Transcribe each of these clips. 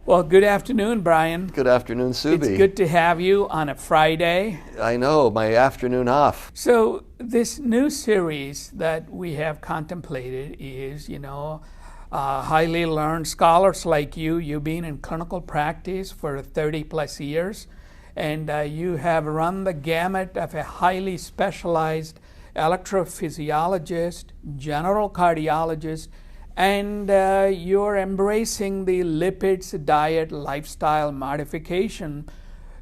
Well, good afternoon, Brian. Good afternoon, Subi. It's good to have you on a Friday. I know, my afternoon off. So this new series that we have contemplated is, highly learned scholars like you. You've been in clinical practice for 30 plus years, and you have run the gamut of a highly specialized electrophysiologist, general cardiologist, and you're embracing the lipids diet lifestyle modification,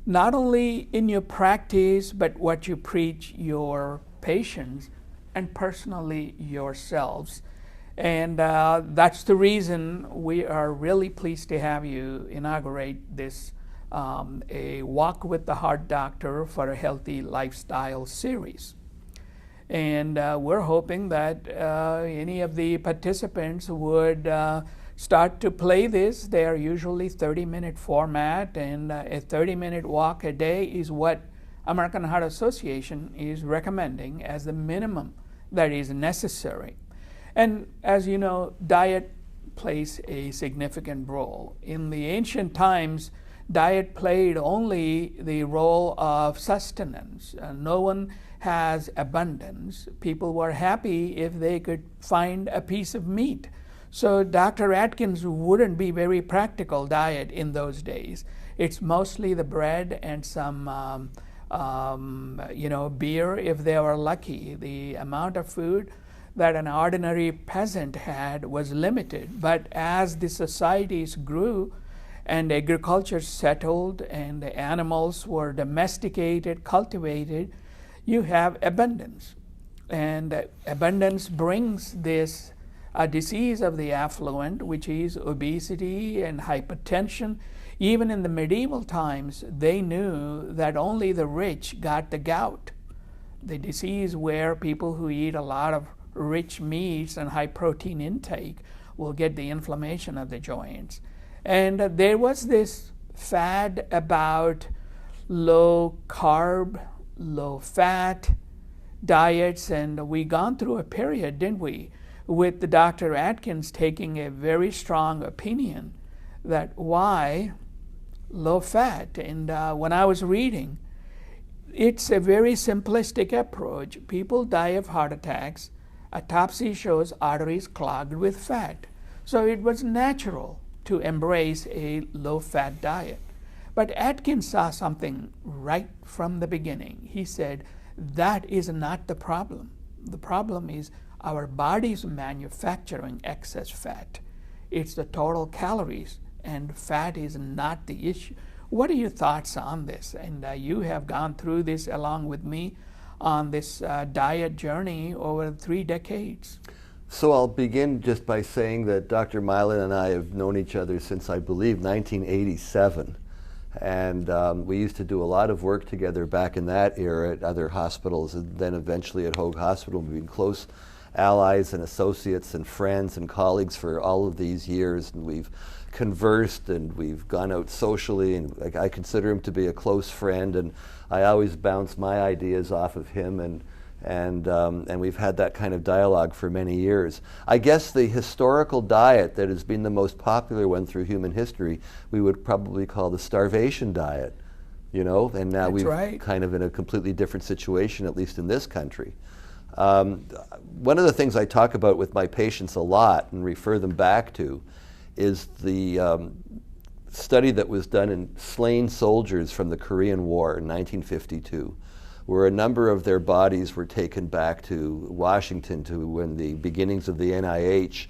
not only in your practice, but what you preach your patients and personally yourselves. And that's the reason we are really pleased to have you inaugurate this A Walk with the Heart Doctor for a Healthy Lifestyle series. And we're hoping that any of the participants would start to play this. They are usually 30-minute format, and a 30-minute walk a day is what American Heart Association is recommending as the minimum that is necessary. And as you know, diet plays a significant role. In the ancient times, diet played only the role of sustenance. No one has abundance. People were happy if they could find a piece of meat. So Dr. Atkins wouldn't be very practical diet in those days. It's mostly the bread and some beer if they were lucky. The amount of food that an ordinary peasant had was limited. But as the societies grew and agriculture settled and the animals were domesticated, cultivated, you have abundance. And abundance brings this disease of the affluent, which is obesity and hypertension. Even in the medieval times, they knew that only the rich got the gout, the disease where people who eat a lot of rich meats and high protein intake will get the inflammation of the joints. And there was this fad about low carb, low fat diets, and we gone through a period, didn't we, with the Dr. Atkins taking a very strong opinion that why low fat. And when I was reading, it's a very simplistic approach. People die of heart attacks. Autopsy shows arteries clogged with fat. So it was natural to embrace a low-fat diet. But Atkins saw something right from the beginning. He said, that is not the problem. The problem is our bodies manufacturing excess fat. It's the total calories, and fat is not the issue. What are your thoughts on this? And you have gone through this along with me on this diet journey over 3 decades. So I'll begin just by saying that Dr. Myla and I have known each other since, I believe, 1987. And we used to do a lot of work together back in that era at other hospitals, and then eventually at Hoag Hospital. We've been close allies and associates and friends and colleagues for all of these years, and we've conversed and we've gone out socially, and I consider him to be a close friend, and I always bounce my ideas off of him, and we've had that kind of dialogue for many years. I guess the historical diet that has been the most popular one through human history, we would probably call the starvation diet, and now we're kind of in a completely different situation, at least in this country. One of the things I talk about with my patients a lot and refer them back to is the study that was done in slain soldiers from the Korean War in 1952, where a number of their bodies were taken back to Washington to when the beginnings of the NIH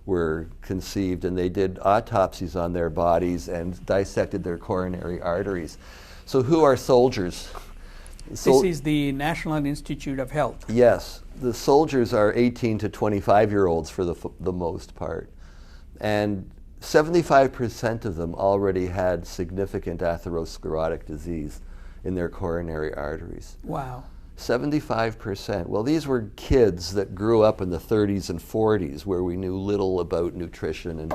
were conceived, and they did autopsies on their bodies and dissected their coronary arteries. So who are soldiers? This is the National Institute of Health. Yes. The soldiers are 18 to 25-year-olds for the most part. And 75% of them already had significant atherosclerotic disease in their coronary arteries. Wow. 75%. Well, these were kids that grew up in the 30s and 40s where we knew little about nutrition and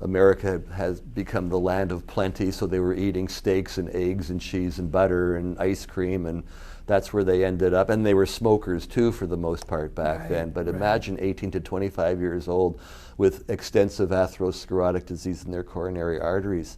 America has become the land of plenty, so they were eating steaks and eggs and cheese and butter and ice cream, and that's where they ended up. And they were smokers too for the most part back then. But imagine 18 to 25 years old with extensive atherosclerotic disease in their coronary arteries.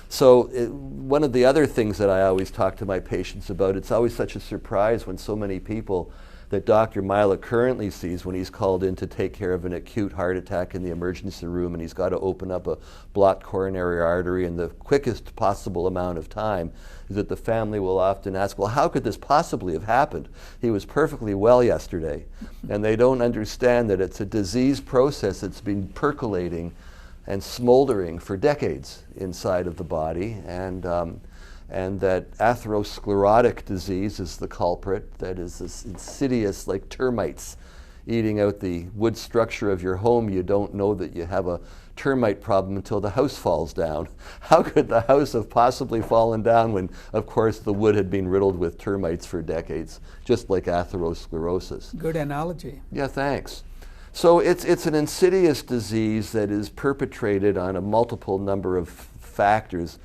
So one of the other things that I always talk to my patients about, it's always such a surprise when so many people that Dr. Myla currently sees when he's called in to take care of an acute heart attack in the emergency room, and he's got to open up a blocked coronary artery in the quickest possible amount of time, is that the family will often ask, well, how could this possibly have happened? He was perfectly well yesterday. And they don't understand that it's a disease process that's been percolating and smoldering for decades inside of the body, and that atherosclerotic disease is the culprit, that is this insidious, like termites eating out the wood structure of your home. You don't know that you have a termite problem until the house falls down. How could the house have possibly fallen down when, of course, the wood had been riddled with termites for decades, just like atherosclerosis? Good analogy. Yeah, thanks. So it's an insidious disease that is perpetrated on a multiple number of factors,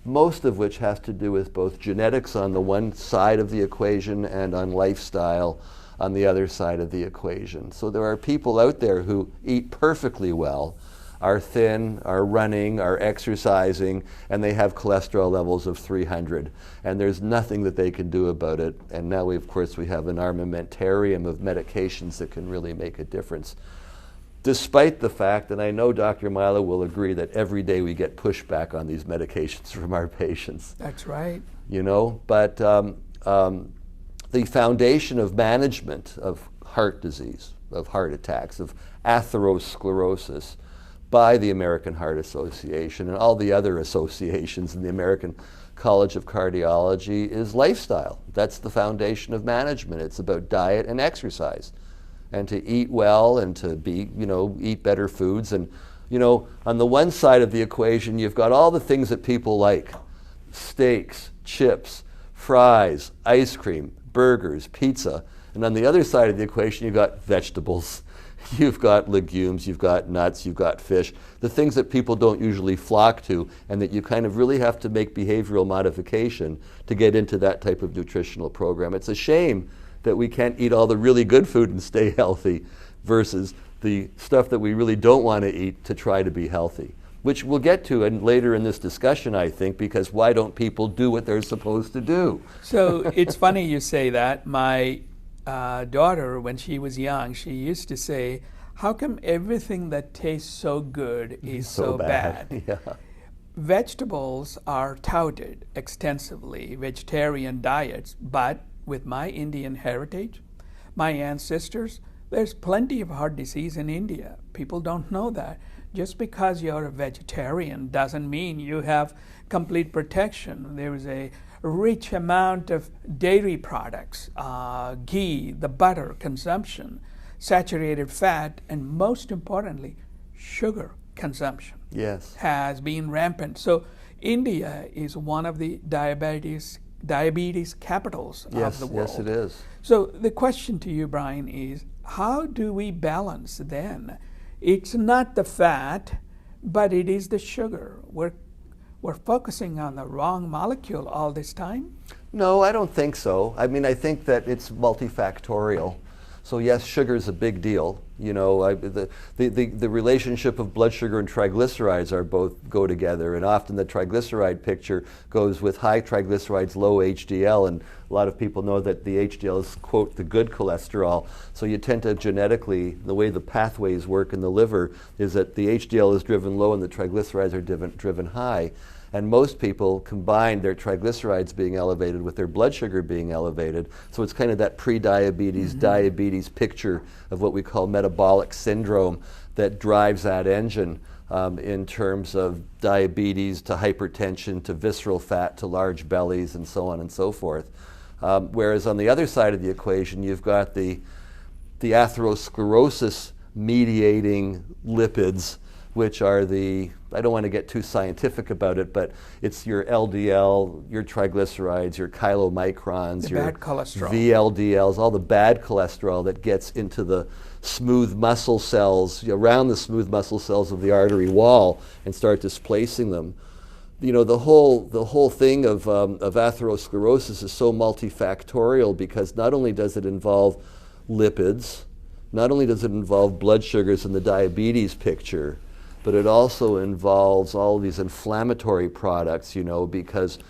most of which has to do with both genetics on the one side of the equation and on lifestyle on the other side of the equation. So there are people out there who eat perfectly well, are thin, are running, are exercising, and they have cholesterol levels of 300. And there's nothing that they can do about it. And now, of course, we have an armamentarium of medications that can really make a difference. Despite the fact, and I know Dr. Myla will agree, that every day we get pushback on these medications from our patients. That's right. You know, but the foundation of management of heart disease, of heart attacks, of atherosclerosis by the American Heart Association and all the other associations in the American College of Cardiology is lifestyle. That's the foundation of management. It's about diet and exercise, and to eat well and to be, eat better foods. And, on the one side of the equation, you've got all the things that people like: steaks, chips, fries, ice cream, burgers, pizza. And on the other side of the equation, you've got vegetables, you've got legumes, you've got nuts, you've got fish, the things that people don't usually flock to, and that you kind of really have to make behavioral modification to get into that type of nutritional program. It's a shame that we can't eat all the really good food and stay healthy versus the stuff that we really don't want to eat to try to be healthy, which we'll get to later in this discussion, I think, because why don't people do what they're supposed to do? So it's funny you say that. My daughter, when she was young, she used to say, how come everything that tastes so good is so bad? Yeah. Vegetables are touted extensively, vegetarian diets, but with my Indian heritage, my ancestors, there's plenty of heart disease in India. People don't know that. Just because you're a vegetarian doesn't mean you have complete protection. There is a rich amount of dairy products, ghee, the butter consumption, saturated fat, and most importantly, sugar consumption has been rampant. So India is one of the diabetes capitals of the world. Yes, it is. So the question to you, Brian, is how do we balance then? It's not the fat, but it is the sugar. We're focusing on the wrong molecule all this time? No, I don't think so. I mean, I think that it's multifactorial. So yes, sugar is a big deal. The relationship of blood sugar and triglycerides go together, and often the triglyceride picture goes with high triglycerides, low HDL, and a lot of people know that the HDL is, quote, the good cholesterol. So you tend to genetically, the way the pathways work in the liver is that the HDL is driven low and the triglycerides are driven high. And most people combine their triglycerides being elevated with their blood sugar being elevated. So it's kind of that pre-diabetes, diabetes picture of what we call metabolic syndrome that drives that engine in terms of diabetes to hypertension to visceral fat to large bellies and so on and so forth. Whereas on the other side of the equation, you've got the atherosclerosis mediating lipids, which are I don't want to get too scientific about it, but it's your LDL, your triglycerides, your chylomicrons, your bad cholesterol, VLDLs, all the bad cholesterol that gets into the smooth muscle cells, around the smooth muscle cells of the artery wall and start displacing them. The whole thing of atherosclerosis is so multifactorial, because not only does it involve lipids, not only does it involve blood sugars in the diabetes picture, but it also involves all of these inflammatory products, because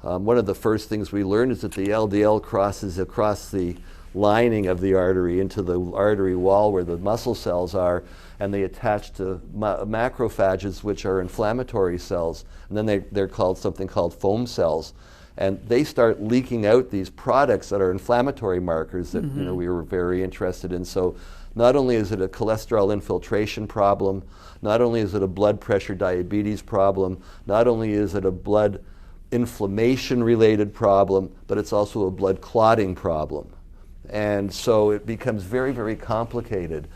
one of the first things we learned is that the LDL crosses across the lining of the artery into the artery wall where the muscle cells are, and they attach to macrophages, which are inflammatory cells, and then they're called something called foam cells, and they start leaking out these products that are inflammatory markers that we were very interested in. So not only is it a cholesterol infiltration problem, not only is it a blood pressure diabetes problem, not only is it a blood inflammation related problem, but it's also a blood clotting problem. And so it becomes very, very complicated.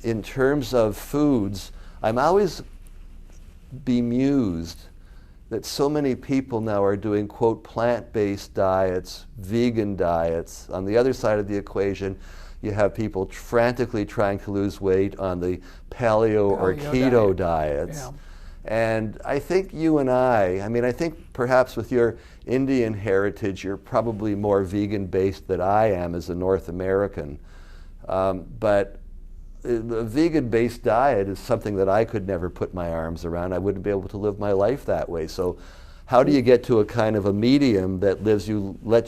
In terms of foods, I'm always bemused that so many people now are doing, quote, plant-based diets, vegan diets. On the other side of the equation, you have people frantically trying to lose weight on the paleo or keto diets. Yeah. And I think you and I think perhaps with your Indian heritage, you're probably more vegan-based than I am as a North American. But a vegan-based diet is something that I could never put my arms around. I wouldn't be able to live my life that way. So how do you get to a kind of a medium that lets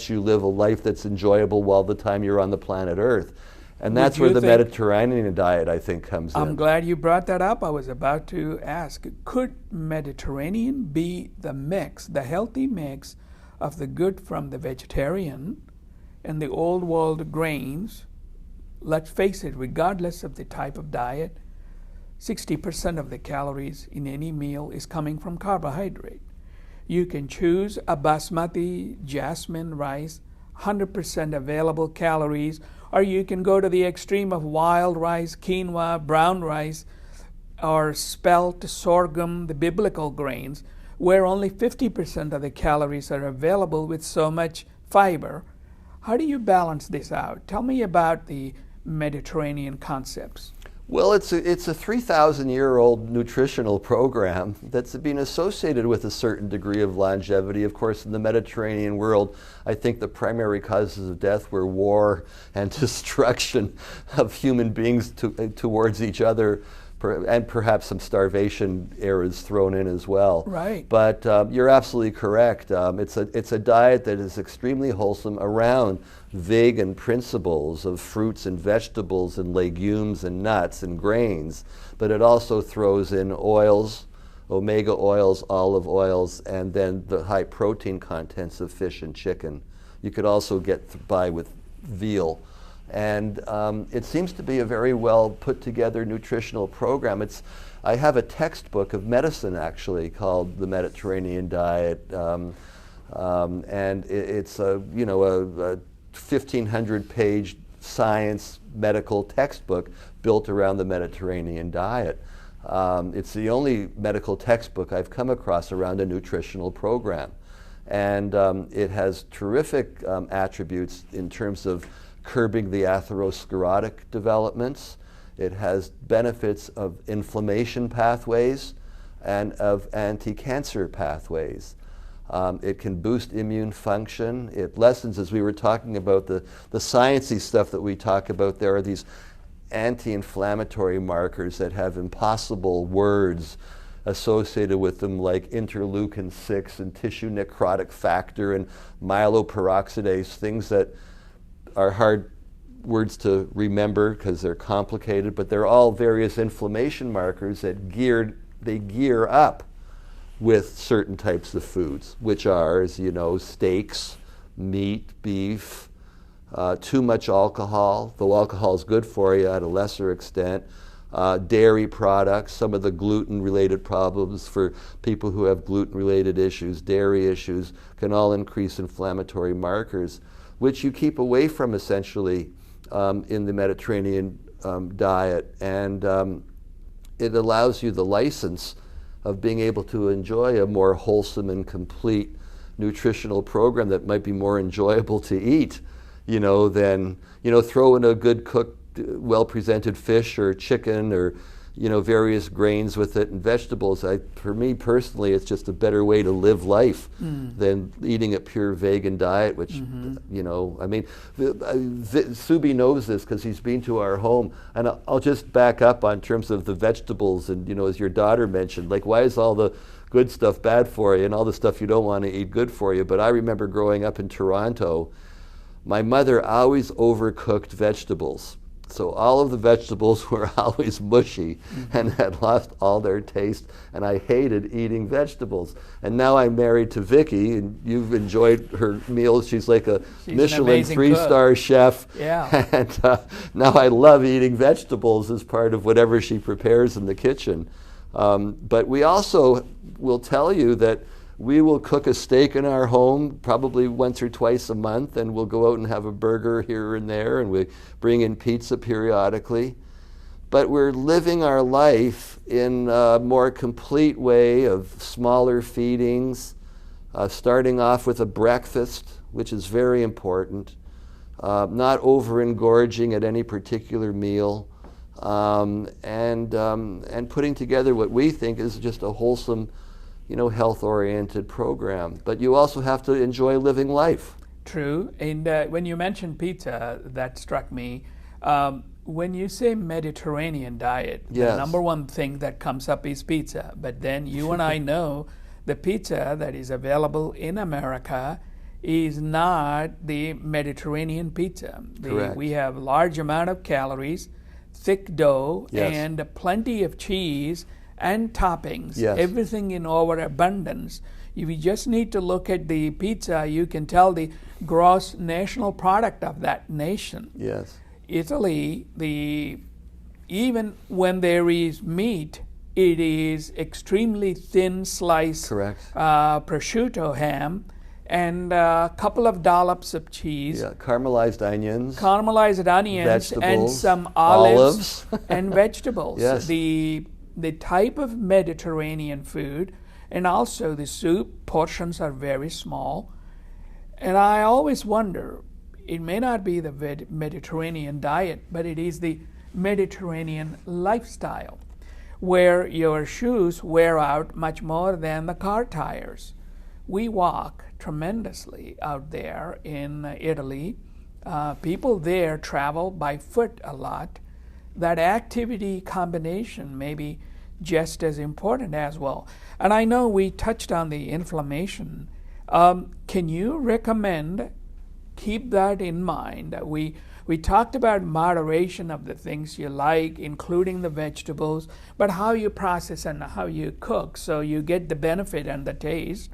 you live a life that's enjoyable while the time you're on the planet Earth? And that's where the Mediterranean diet, I think, comes in. I'm glad you brought that up. I was about to ask, could Mediterranean be the mix, the healthy mix of the good from the vegetarian and the old world grains? Let's face it, regardless of the type of diet, 60% of the calories in any meal is coming from carbohydrate. You can choose a basmati jasmine rice, 100% available calories, or you can go to the extreme of wild rice, quinoa, brown rice, or spelt, sorghum, the biblical grains, where only 50% of the calories are available with so much fiber. How do you balance this out? Tell me about the Mediterranean concepts. Well, it's a 3,000-year-old nutritional program that's been associated with a certain degree of longevity. Of course, in the Mediterranean world, I think the primary causes of death were war and destruction of human beings towards each other, and perhaps some starvation eras thrown in as well. Right. But you're absolutely correct. It's a diet that is extremely wholesome around vegan principles of fruits and vegetables and legumes and nuts and grains, but it also throws in oils, omega oils, olive oils, and then the high protein contents of fish and chicken. You could also get by with veal. And it seems to be a very well put together nutritional program. I have a textbook of medicine actually called The Mediterranean Diet, and it's a 1,500-page science medical textbook built around the Mediterranean diet. It's the only medical textbook I've come across around a nutritional program, and it has terrific attributes in terms of curbing the atherosclerotic developments. It has benefits of inflammation pathways and of anti-cancer pathways. It can boost immune function. It lessens, as we were talking about, the sciencey stuff that we talk about. There are these anti-inflammatory markers that have impossible words associated with them, like interleukin-6 and tissue necrotic factor and myeloperoxidase, things that are hard words to remember because they're complicated, but they're all various inflammation markers that gear up with certain types of foods, which are, as you know, steaks, meat, beef, too much alcohol, though alcohol is good for you at a lesser extent, dairy products, some of the gluten-related problems for people who have gluten-related issues, dairy issues, can all increase inflammatory markers, which you keep away from essentially in the Mediterranean diet. And it allows you the license of being able to enjoy a more wholesome and complete nutritional program that might be more enjoyable to eat, than, throw in a good cooked well-presented fish or chicken or various grains with it and vegetables. For me personally, it's just a better way to live life than eating a pure vegan diet, which, I mean, Subi knows this because he's been to our home. And I'll just back up on terms of the vegetables. And, as your daughter mentioned, like, why is all the good stuff bad for you and all the stuff you don't want to eat good for you? But I remember growing up in Toronto, my mother always overcooked vegetables. So all of the vegetables were always mushy and had lost all their taste, and I hated eating vegetables. And now I'm married to Vicky, and you've enjoyed her meals. She's like a Michelin 3-star chef. Yeah. And now I love eating vegetables as part of whatever she prepares in the kitchen. But we also will tell you that we will cook a steak in our home probably once or twice a month, and we'll go out and have a burger here and there, and we bring in pizza periodically. But we're living our life in a more complete way of smaller feedings, starting off with a breakfast, which is very important, not over-engorging at any particular meal, and putting together what we think is just a wholesome, health-oriented program. But you also have to enjoy living life. True. And when you mentioned pizza, that struck me. When you say Mediterranean diet, yes, the number one thing that comes up is pizza. But then you and I know the pizza that is available in America is not the Mediterranean pizza. Correct. We have large amount of calories, thick dough, yes, and plenty of cheese and toppings, yes, everything in overabundance. If you just need to look at the pizza, you can tell the gross national product of that nation. Yes. Italy, even when there is meat, it is extremely thin sliced prosciutto ham and a couple of dollops of cheese. Yeah, caramelized onions. Vegetables, and some olives and vegetables. Yes. The type of Mediterranean food, and also the soup portions are very small. And I always wonder, it may not be the Mediterranean diet, but it is the Mediterranean lifestyle, where your shoes wear out much more than the car tires. We walk tremendously out there in Italy. People there travel by foot a lot. That activity combination may be just as important as well. And I know we touched on the inflammation. Can you recommend, keep that in mind? We talked about moderation of the things you like, including the vegetables, but how you process and how you cook so you get the benefit and the taste.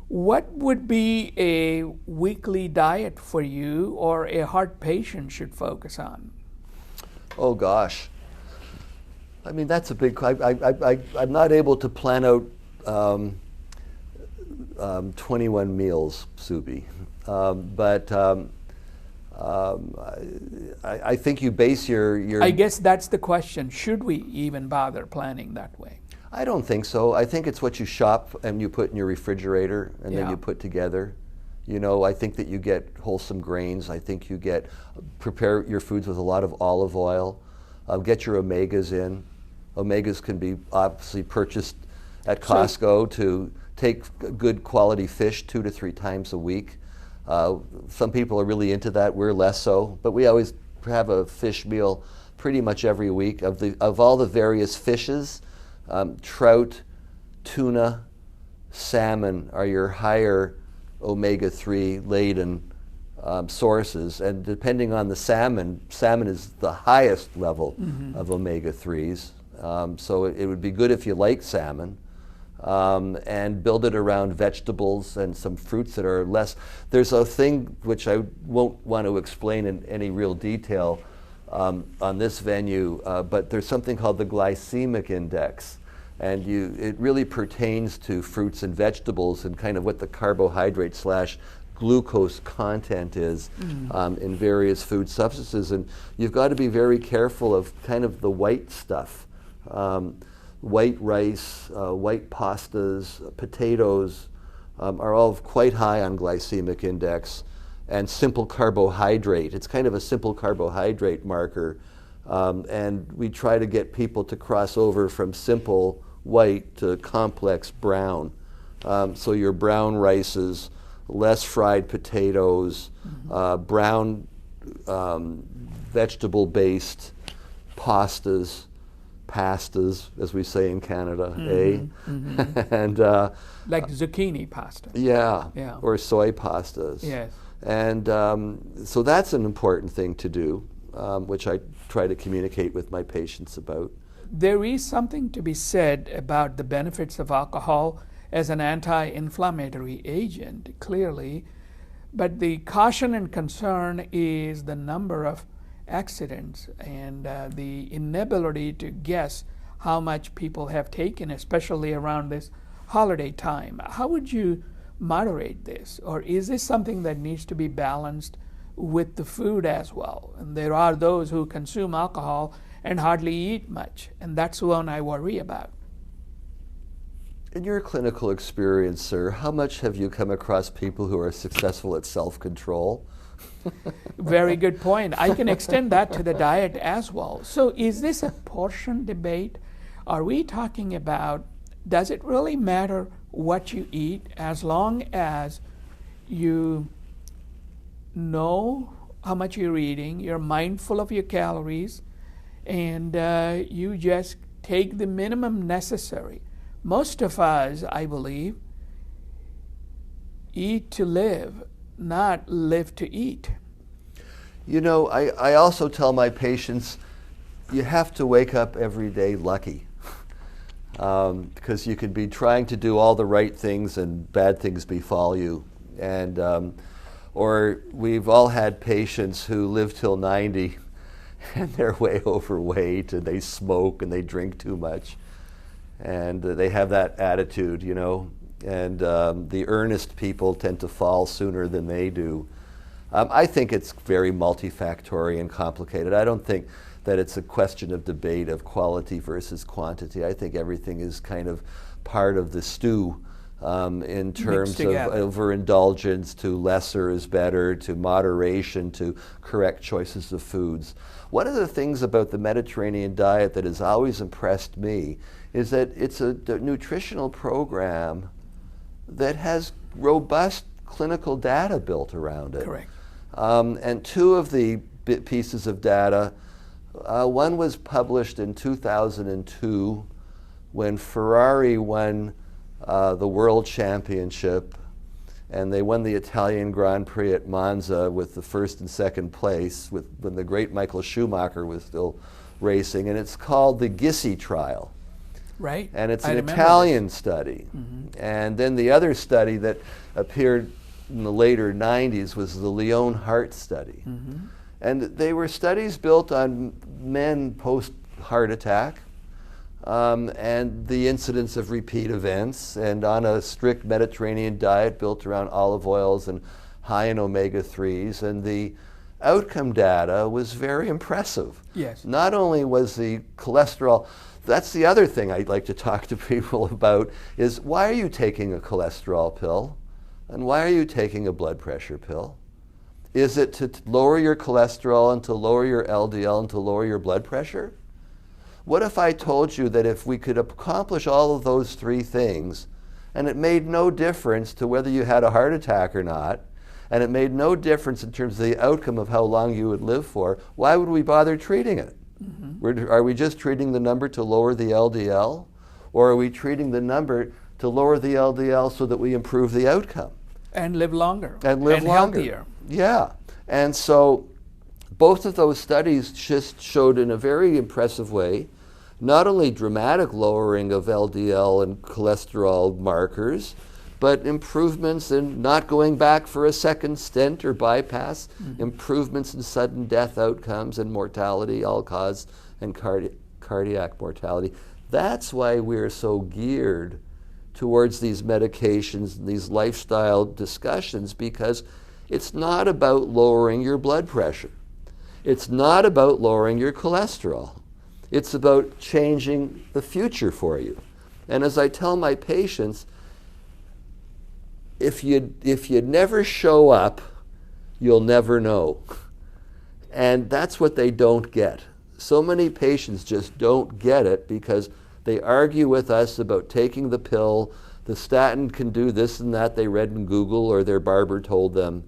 What would be a weekly diet for you or a heart patient should focus on? Oh gosh. I mean, that's a big, I'm not able to plan out 21 meals, Subi. But I think you base your... I guess that's the question. Should we even bother planning that way? I don't think so. I think it's what you shop and you put in your refrigerator and Yeah. then you put together. You know, I think that you get wholesome grains. I think you get, prepare your foods with a lot of olive oil. Get your omegas in. Omegas can be obviously purchased at Costco to take good quality fish 2 to 3 times a week. Some people are really into that. We're less so. But we always have a fish meal pretty much every week. Of all the various fishes, trout, tuna, salmon are your higher omega-3 laden sources, and depending on the salmon is the highest level of omega-3s. So it would be good if you like salmon, and build it around vegetables and some fruits that are less. There's a thing which I won't want to explain in any real detail on this venue, but there's something called the Glycemic Index. And it really pertains to fruits and vegetables and kind of what the carbohydrate / glucose content is in various food substances. And you've got to be very careful of kind of the white stuff. White rice, white pastas, potatoes are all quite high on glycemic index. and simple carbohydrate. It's kind of a simple carbohydrate marker. And we try to get people to cross over from simple white to complex brown. So your brown rices, less fried potatoes, brown vegetable-based pastas, as we say in Canada, and like zucchini pasta. Yeah, Yeah. or soy pastas. Yes. And so that's an important thing to do, which I try to communicate with my patients about. There is something to be said about the benefits of alcohol as an anti-inflammatory agent, clearly, but the caution and concern is the number of accidents and the inability to guess how much people have taken, especially around this holiday time. How would you moderate this, or is this something that needs to be balanced with the food as well? And there are those who consume alcohol and hardly eat much, and that's the one I worry about. In your clinical experience, sir, how much have you come across people who are successful at self-control? Very good point. I can extend that to the diet as well. So is this a portion debate? Are we talking about, does it really matter what you eat as long as you know how much you're eating, you're mindful of your calories, and you just take the minimum necessary? Most of us, I believe, eat to live, not live to eat. You know, I also tell my patients, you have to wake up every day lucky. Because you could be trying to do all the right things and bad things befall you. And, or we've all had patients who live till 90 and they're way overweight and they smoke and they drink too much. And they have that attitude, you know. And the earnest people tend to fall sooner than they do. I think it's very multifactorial and complicated. I don't think that it's a question of debate of quality versus quantity. I think everything is kind of part of the stew in terms of overindulgence to lesser is better, to moderation, to correct choices of foods. One of the things about the Mediterranean diet that has always impressed me is that it's a nutritional program that has robust clinical data built around it. Correct. And two of the pieces of data, one was published in 2002 when Ferrari won the World Championship, and they won the Italian Grand Prix at Monza with the first and second place when the great Michael Schumacher was still racing, and it's called the Gisi trial. Right. And it's an Italian study. And then the other study that appeared in the later 90s was the Lyon heart study. And they were studies built on men post-heart attack and the incidence of repeat events, and on a strict Mediterranean diet built around olive oils and high in omega-3s. And the outcome data was very impressive. Yes. Not only was the cholesterol, that's the other thing I'd like to talk to people about, is why are you taking a cholesterol pill? And why are you taking a blood pressure pill? Is it to lower your cholesterol and to lower your LDL and to lower your blood pressure? What if I told you that if we could accomplish all of those three things, and it made no difference to whether you had a heart attack or not, and it made no difference in terms of the outcome of how long you would live for, why would we bother treating it? Are we just treating the number to lower the LDL? Or are we treating the number to lower the LDL so that we improve the outcome? And live longer. And live longer. Healthier. Yeah. And so both of those studies just showed in a very impressive way not only dramatic lowering of LDL and cholesterol markers, but improvements in not going back for a second stent or bypass, improvements in sudden death outcomes and mortality, all-cause and cardiac mortality. That's why we're so geared towards these medications and these lifestyle discussions, because it's not about lowering your blood pressure. It's not about lowering your cholesterol. It's about changing the future for you. And as I tell my patients, if you never show up you'll never know. And that's what they don't get. So many patients just don't get it because they argue with us about taking the pill. The statin can do this and that they read in Google or their barber told them,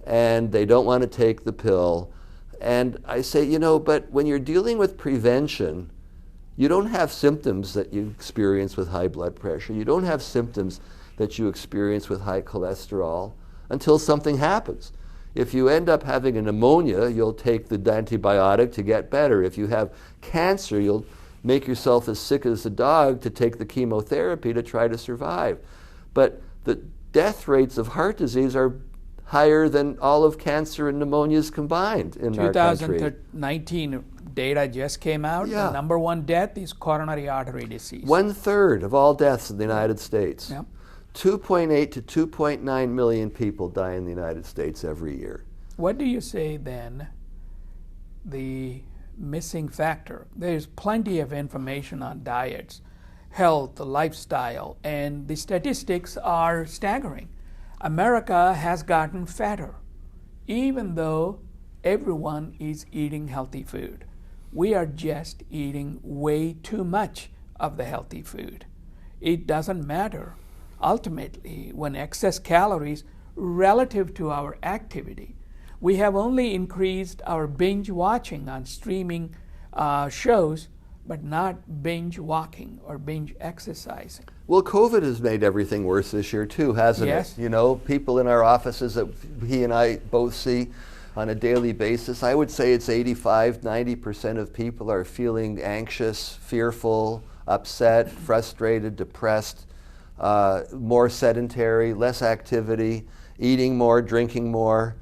and they don't want to take the pill. And I say, you know, but when you're dealing with prevention, you don't have symptoms that you experience with high blood pressure. You don't have symptoms that you experience with high cholesterol until something happens. If you end up having a pneumonia, you'll take the antibiotic to get better. If you have cancer, you'll make yourself as sick as a dog to take the chemotherapy to try to survive. But the death rates of heart disease are higher than all of cancer and pneumonias combined in our country. 2019 data just came out. Yeah. The number one death is coronary artery disease. 1/3 of all deaths in the United States. Yep. 2.8 to 2.9 million people die in the United States every year. What do you say then, the missing factor? There's plenty of information on diets, health, lifestyle, and the statistics are staggering. America has gotten fatter, even though everyone is eating healthy food. We are just eating way too much of the healthy food. It doesn't matter, ultimately, when excess calories relative to our activity. We have only increased our binge watching on streaming shows, but not binge walking or binge exercising. Well, COVID has made everything worse this year too, hasn't Yes. it? You know, people in our offices that he and I both see on a daily basis, I would say it's 85, 90% of people are feeling anxious, fearful, upset, frustrated, depressed, more sedentary, less activity, eating more, drinking more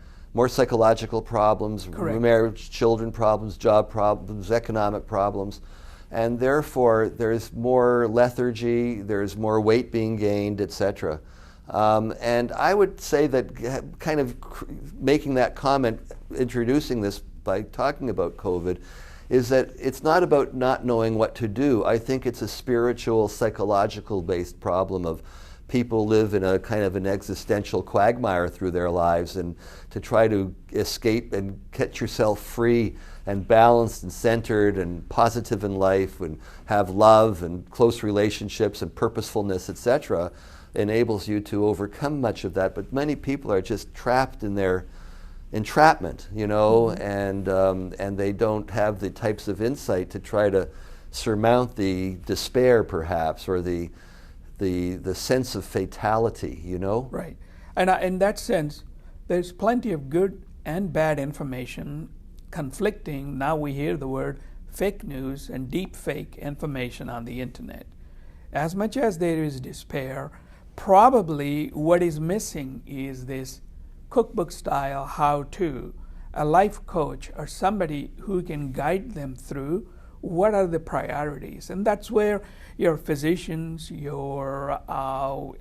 psychological problems, Correct. marriage, children problems, job problems, economic problems. And therefore, there's more lethargy, there's more weight being gained, etc. And I would say that kind of making that comment, introducing this by talking about COVID, is that it's not about not knowing what to do. I think it's a spiritual, psychological-based problem of people live in a kind of an existential quagmire through their lives, and to try to escape and get yourself free and balanced and centered and positive in life and have love and close relationships and purposefulness, etc., enables you to overcome much of that. But many people are just trapped in their entrapment, you know, and they don't have the types of insight to try to surmount the despair, perhaps, or the sense of fatality, you know? Right. And in that sense, there's plenty of good and bad information conflicting. Now we hear the word fake news and deep fake information on the internet. As much as there is despair, probably what is missing is this cookbook style how-to, a life coach or somebody who can guide them through what are the priorities. And that's where your physicians, your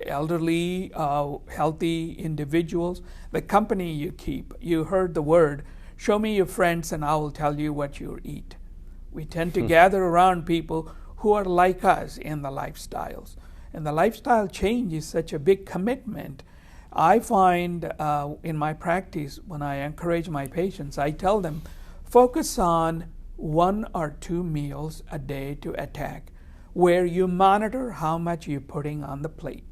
elderly, healthy individuals, the company you keep, you heard the word, show me your friends and I will tell you what you eat. We tend to gather around people who are like us in the lifestyles. And the lifestyle change is such a big commitment. I find in my practice, when I encourage my patients, I tell them, focus on 1 or 2 meals a day to attack, where you monitor how much you're putting on the plate.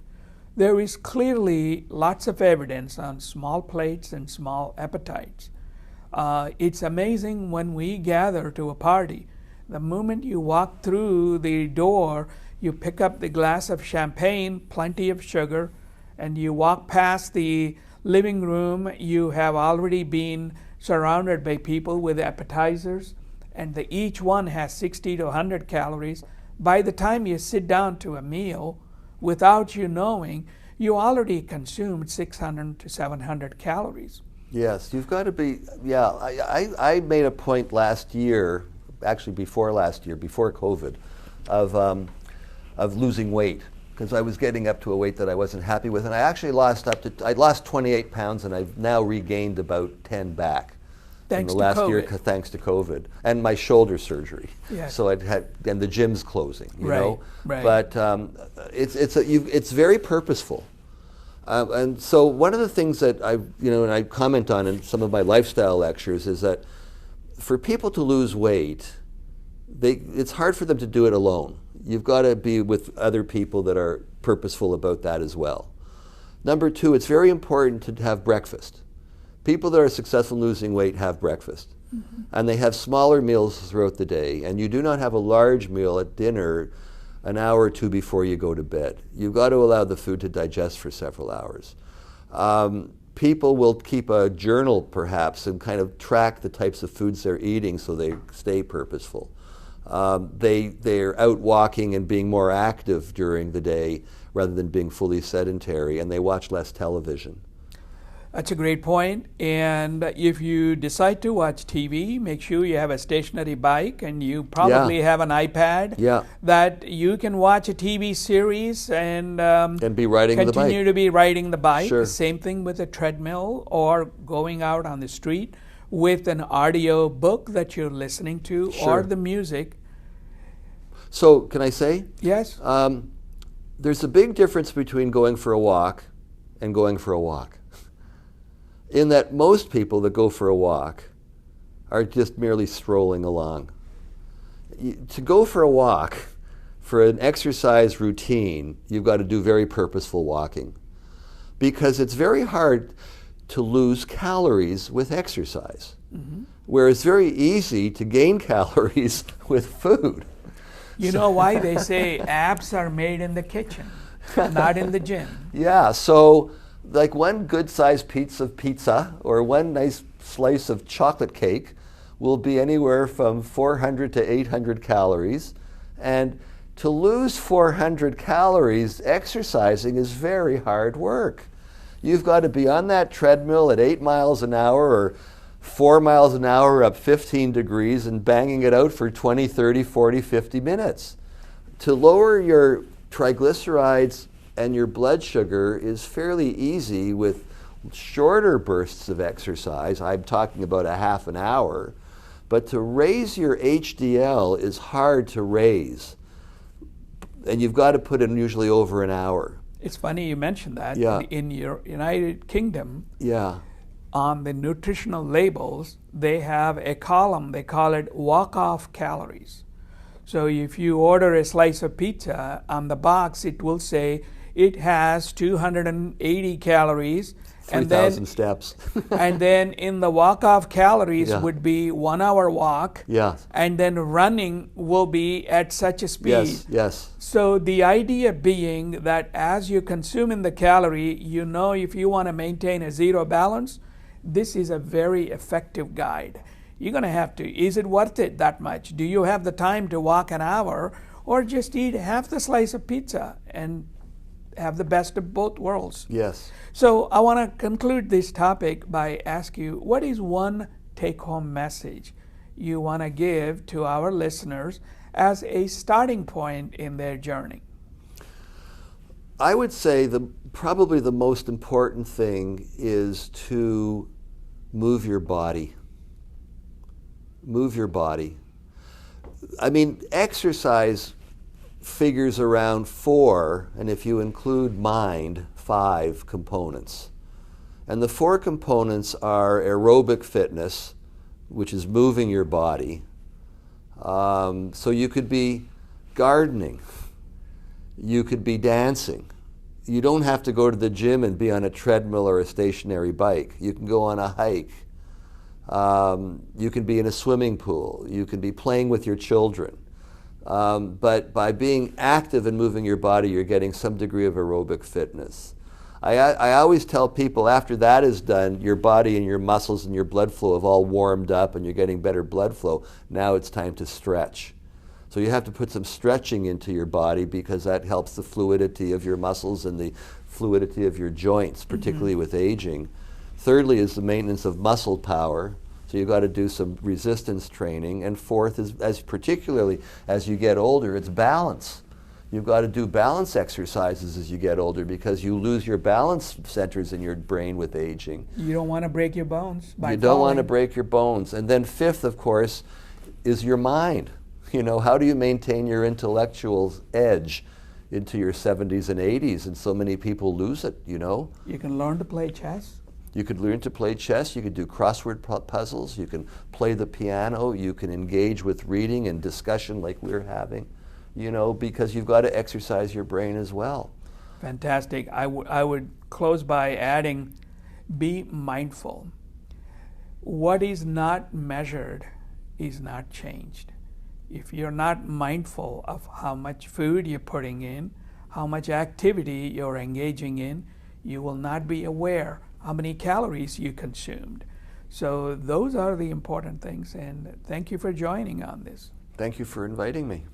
There is clearly lots of evidence on small plates and small appetites. It's amazing when we gather to a party. The moment you walk through the door, you pick up the glass of champagne, plenty of sugar, and you walk past the living room, you have already been surrounded by people with appetizers, and each one has 60 to 100 calories. By the time you sit down to a meal, without you knowing, you already consumed 600 to 700 calories. Yes, you've got to be, yeah, I made a point last year, actually before last year, before COVID, of losing weight, because I was getting up to a weight that I wasn't happy with, and I actually lost I lost 28 pounds, and I've now regained about 10 back. Thanks in the last to COVID. year, thanks to COVID and my shoulder surgery. Yes. So and the gym's closing, you know. Right. But it's very purposeful. And so one of the things that and I comment on in some of my lifestyle lectures is that for people to lose weight, it's hard for them to do it alone. You've got to be with other people that are purposeful about that as well. Number two, it's very important to have breakfast. People that are successful in losing weight have breakfast. Mm-hmm. And they have smaller meals throughout the day. And you do not have a large meal at dinner an hour or two before you go to bed. You've got to allow the food to digest for several hours. People will keep a journal, perhaps, and kind of track the types of foods they're eating so they stay purposeful. They're out walking and being more active during the day rather than being fully sedentary, and they watch less television. That's a great point. And if you decide to watch TV, make sure you have a stationary bike, and you probably have an iPad that you can watch a TV series and be riding the bike. Continue to be riding the bike. Sure. The same thing with a treadmill or going out on the street with an audio book that you're listening to or the music. So can I say? Yes. There's a big difference between going for a walk and going for a walk. In that most people that go for a walk are just merely strolling along. To go for a walk, for an exercise routine, you've got to do very purposeful walking, because it's very hard to lose calories with exercise, whereas it's very easy to gain calories with food. You know why they say abs are made in the kitchen, not in the gym? Yeah, so like one good-sized piece of pizza or one nice slice of chocolate cake will be anywhere from 400 to 800 calories. And to lose 400 calories exercising is very hard work. You've got to be on that treadmill at 8 miles an hour or 4 miles an hour up 15 degrees and banging it out for 20, 30, 40, 50 minutes. To lower your triglycerides and your blood sugar is fairly easy with shorter bursts of exercise. I'm talking about a half an hour. But to raise your HDL is hard to raise. And you've got to put in usually over an hour. It's funny you mentioned that. Yeah. In your United Kingdom, yeah, on the nutritional labels, they have a column, they call it walk-off calories. So if you order a slice of pizza, on the box it will say it has 280 calories. 3,000 steps. And then in the walk-off calories would be 1 hour walk. Yeah. And then running will be at such a speed. Yes, yes. So the idea being that as you consume in the calorie, you know if you want to maintain a zero balance, this is a very effective guide. You're going to have to, is it worth it that much? Do you have the time to walk an hour or just eat half the slice of pizza and have the best of both worlds? Yes. So I want to conclude this topic by asking you, what is one take-home message you want to give to our listeners as a starting point in their journey? I would say probably the most important thing is to move your body. Move your body. I mean, exercise figures around 4, and if you include mind, 5 components. And the 4 components are aerobic fitness, which is moving your body. So you could be gardening. You could be dancing. You don't have to go to the gym and be on a treadmill or a stationary bike. You can go on a hike. You can be in a swimming pool. You can be playing with your children. But by being active and moving your body, you're getting some degree of aerobic fitness. I always tell people after that is done, your body and your muscles and your blood flow have all warmed up and you're getting better blood flow. Now it's time to stretch. So you have to put some stretching into your body because that helps the fluidity of your muscles and the fluidity of your joints, particularly with aging. Thirdly is the maintenance of muscle power. So you've got to do some resistance training. And fourth is, particularly as you get older, it's balance. You've got to do balance exercises as you get older because you lose your balance centers in your brain with aging. You don't want to break your bones by You don't want to break your bones. And then fifth, of course, is your mind. You know, how do you maintain your intellectual edge? into your 70s and 80s, and so many people lose it, you know. You can learn to play chess. You could learn to play chess, you could do crossword puzzles, you can play the piano, you can engage with reading and discussion like we're having, you know, because you've got to exercise your brain as well. Fantastic. I would close by adding, be mindful. What is not measured is not changed. If you're not mindful of how much food you're putting in, how much activity you're engaging in, you will not be aware how many calories you consumed. So those are the important things, and thank you for joining on this. Thank you for inviting me.